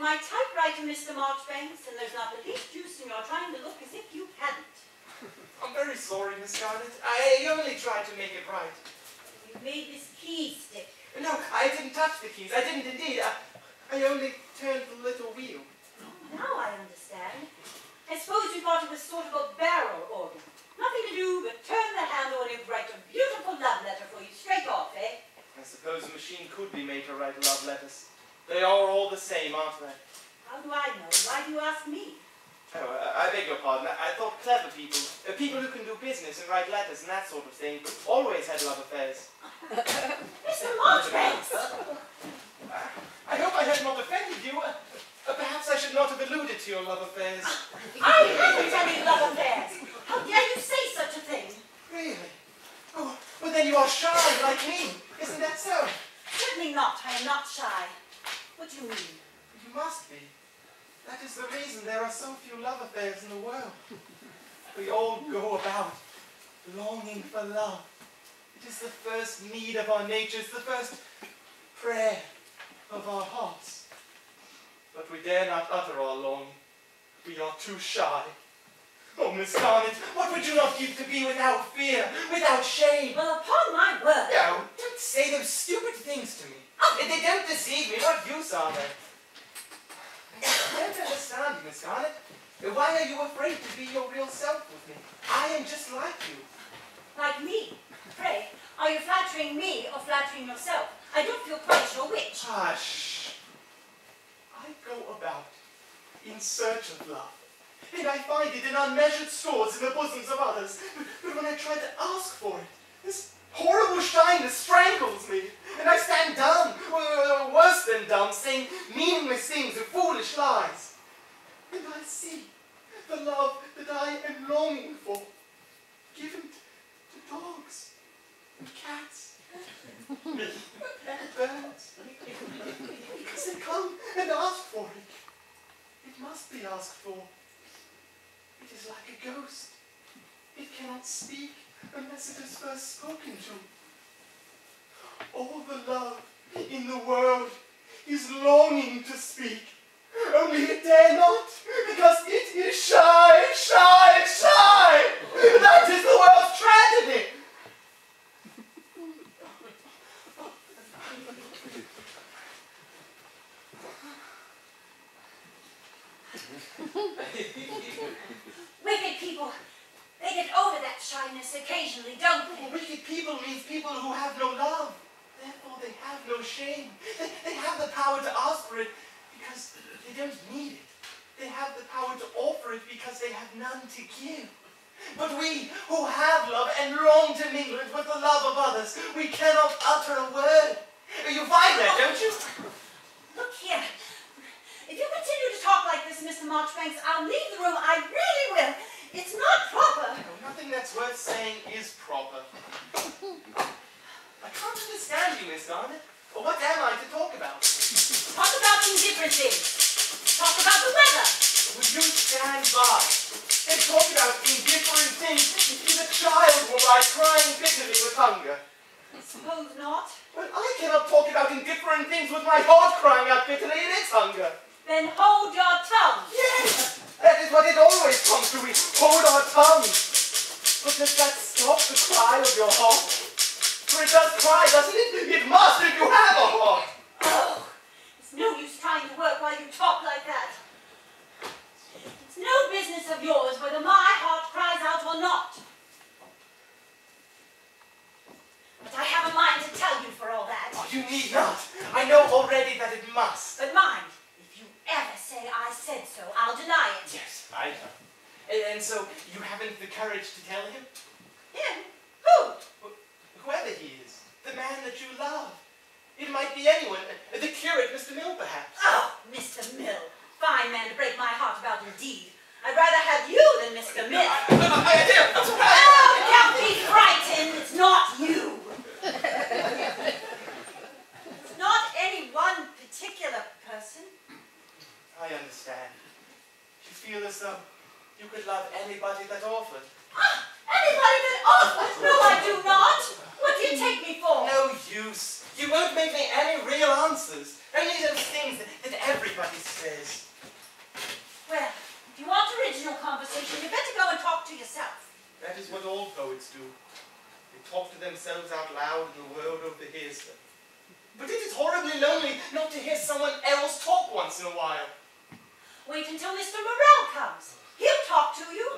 my typewriter, Mr. Marchbanks, and there's not the least use in your trying to look as if you hadn't. I'm very sorry, Miss Scarlett. I only tried to make it right. You've made this key stick. No, I didn't touch the keys. I didn't indeed. I only turned the little wheel. Now I understand. I suppose you thought it was sort of a barrel organ. Nothing to do but turn the handle and it would write a beautiful love letter for you straight off, eh? I suppose a machine could be made to write love letters. They are all the same, aren't they? How do I know? Why do you ask me? Oh, I beg your pardon. I thought clever people, people who can do business and write letters and that sort of thing, always had love affairs. Mr. Marchbanks! I hope I have not offended you. Perhaps I should not have alluded to your love affairs. I haven't any love affairs! How dare you say such a thing? Really? Oh, well then you are shy like me. Isn't that so? Certainly not. I am not shy. What do you mean? You must be. That is the reason there are so few love affairs in the world. We all go about longing for love. It is the first need of our natures, the first prayer of our hearts. But we dare not utter our longing. We are too shy. Oh, Miss Garnet, what would you not give to be without fear, without shame? Well, upon my word. No, don't say those stupid things to me. They don't deceive me. What use are they? I don't understand you, Miss Garnet. Why are you afraid to be your real self with me? I am just like you. Like me? Pray, are you flattering me or flattering yourself? I don't feel quite sure which. Hush. I go about in search of love. And I find it in unmeasured stores in the bosoms of others. But when I try to ask for it, this horrible shyness strangles me. And I stand dumb, worse than dumb, saying meaningless things and foolish lies. And I see the love that I am longing for, given to dogs and cats and birds. Because they come and ask for it. It must be asked for. It is like a ghost. It cannot speak unless it is first spoken to. All the love in the world is longing to speak, only it dare not, because it is shy, shy, shy! That is the world's tragedy! Wicked people, they get over that shyness occasionally, don't they? Wicked people means people who have no love. Therefore they have no shame. They have the power to ask for it because they don't need it. They have the power to offer it because they have none to give. But we who have love and long to mingle it with the love of others, we cannot utter a word. You find that, don't you? Look here. If you continue to talk like this, Mr. Marchbanks, I'll leave the room. I really will. It's not proper. No, nothing that's worth saying is proper. I can't understand you, Miss Garnet. Well, what am I to talk about? Talk about indifferent things. Talk about the weather. Would you stand by and talk about indifferent things if a child were by crying bitterly with hunger? I suppose not. Well, I cannot talk about indifferent things with my heart crying out bitterly in its hunger. Then hold your tongue. Yes, that is what it always comes to. We hold our tongues. But does that stop the cry of your heart? For it does cry, doesn't it? It must if you have a heart. Oh, it's no use trying to work while you talk like that. It's no business of yours whether my heart cries out or not. But I have a mind to tell you for all that. Oh, you need not. I know already that it must. But mind, if you ever say I said so, I'll deny it. Yes, I know. And so you haven't the courage to tell him? Him? Who? Whoever he is. The man that you love. It might be anyone. The curate, Mr. Mill, perhaps. Oh, Mr. Mill. Fine man to break my heart about indeed. I'd rather have you than Mr. Mill. Oh, don't be frightened. It's not you. It's not any one particular person. I understand. You feel as though you could love anybody that offered. Ah, anybody that offers? No, I do not. What do you take me for? No use. You won't make me any real answers. Only those things talk to themselves out loud and the world overhears them. But it is horribly lonely not to hear someone else talk once in a while. Wait until Mr. Morrell comes. He'll talk to you.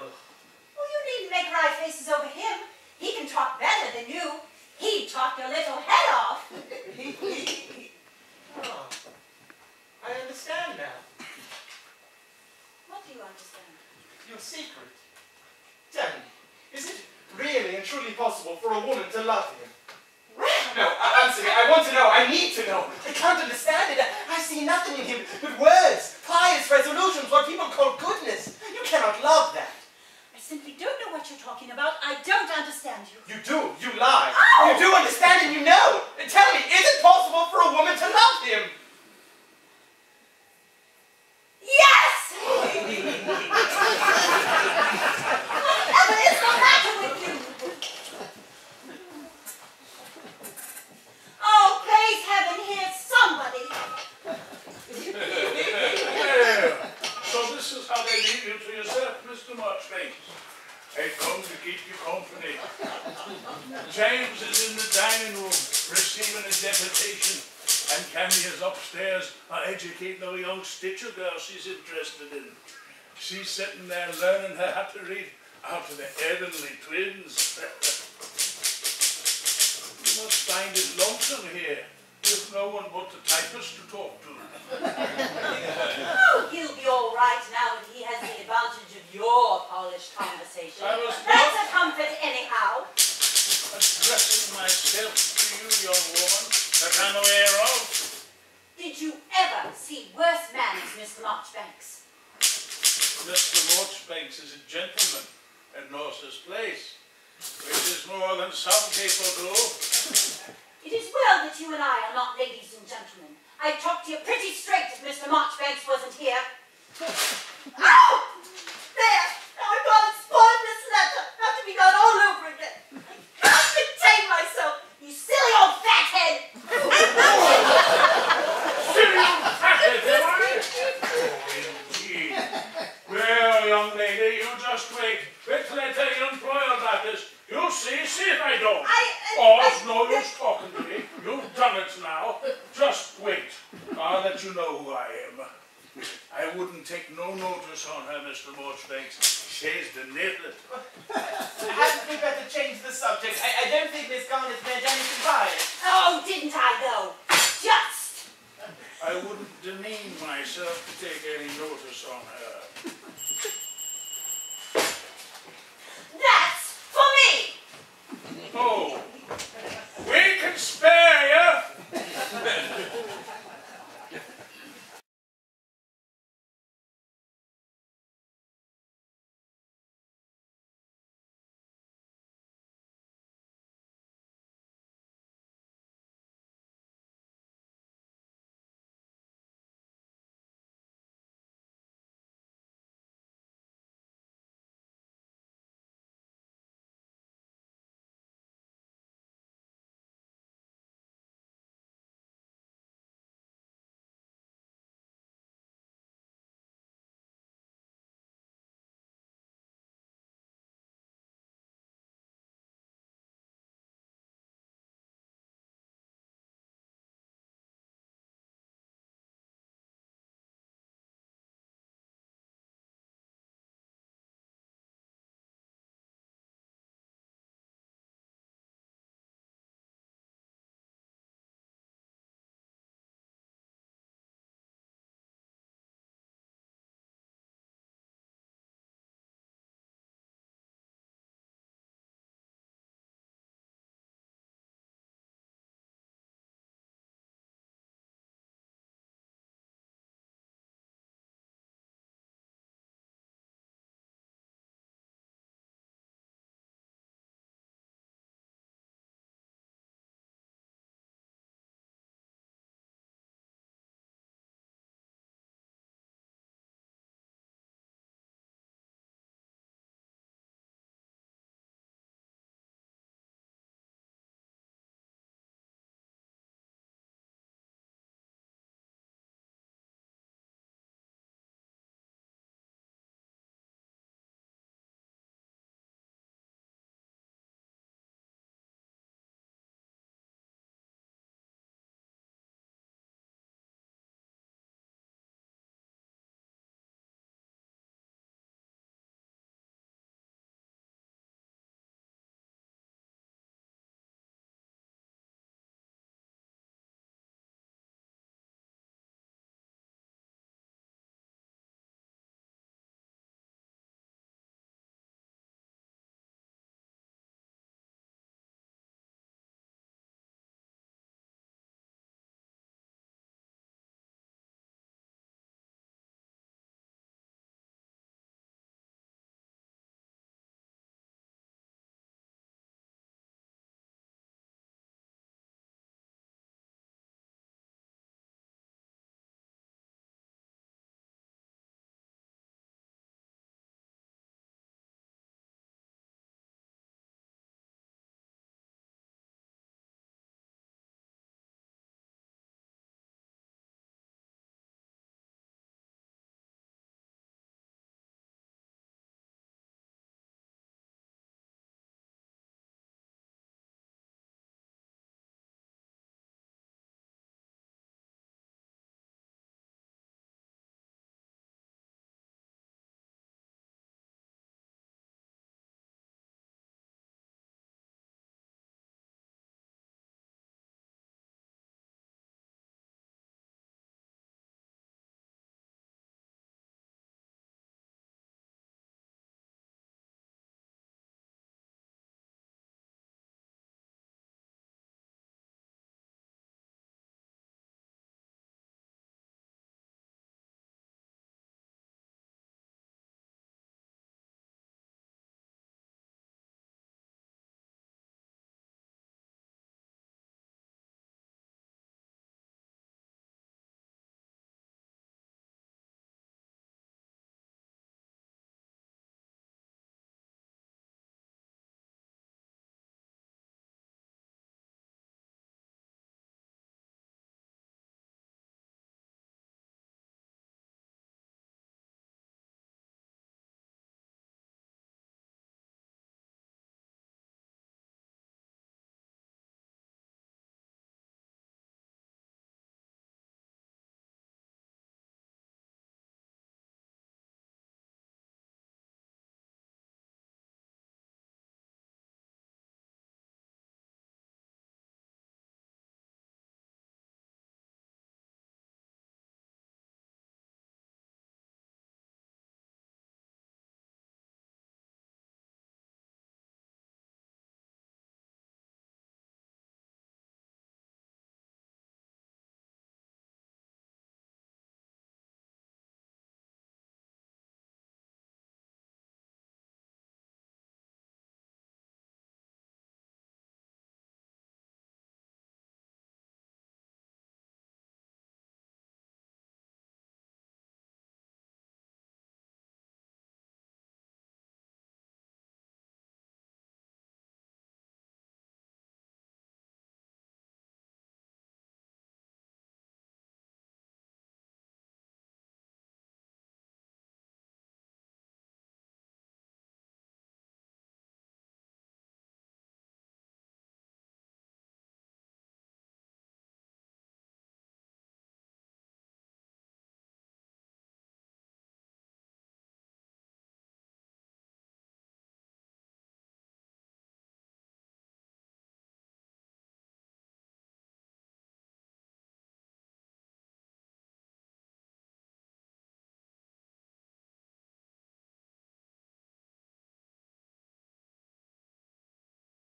Well, you needn't make wry faces over him. He can talk better than you. He'd talk your little head off. Ah, I understand now. What do you understand? Your secret. Tell me, is it really and truly possible for a woman to love him? Well, No, answer me. I want to know. I need to know. I can't understand it. I see nothing in him but words, pious resolutions, what people call goodness. You cannot love that. I simply don't know what you're talking about. I don't understand you. You do. You lie. Oh! You do understand and you know. Tell me, is it possible for a woman to love him? Yes! Whatever is the matter with you? Oh, praise heaven, here's somebody. Well, so this is how they leave you to yourself, Mr. Marchbanks. They come to keep you company. James is in the dining room receiving a deputation, and Candy is upstairs educating a young Stitcher girl she's interested in. She's sitting there learning how to read out of the Heavenly Twins. You must find it lonesome here, with no one but the typist to talk to. Oh, he'll be all right now that he has the advantage of your polished conversation. That's a comfort anyhow. Addressing myself to you, young woman, that I'm aware of. Did you ever see worse manners, Mr. Marchbanks? Mr. Morrisville is a gentleman and knows his place, which is more than some people do. It is well that you and I are not ladies and gentlemen. I'd talk to you pretty straight if Mr. Marchbanks wasn't here. Ow! There! Now I've gone and spoiled this letter. Have to be done all over again. I can't contain myself, you silly old fathead! Silly old fathead, am I? Oh, indeed. Well, young lady, you just wait. Wait till I tell your employer about this. You'll see if I don't. It's no use talking to me. You've done it now. Just wait. I'll let you know who I am. I wouldn't take no notice on her, Mr. Morrisville. She's the native. Hadn't we better change the subject? I don't think Miss Garnet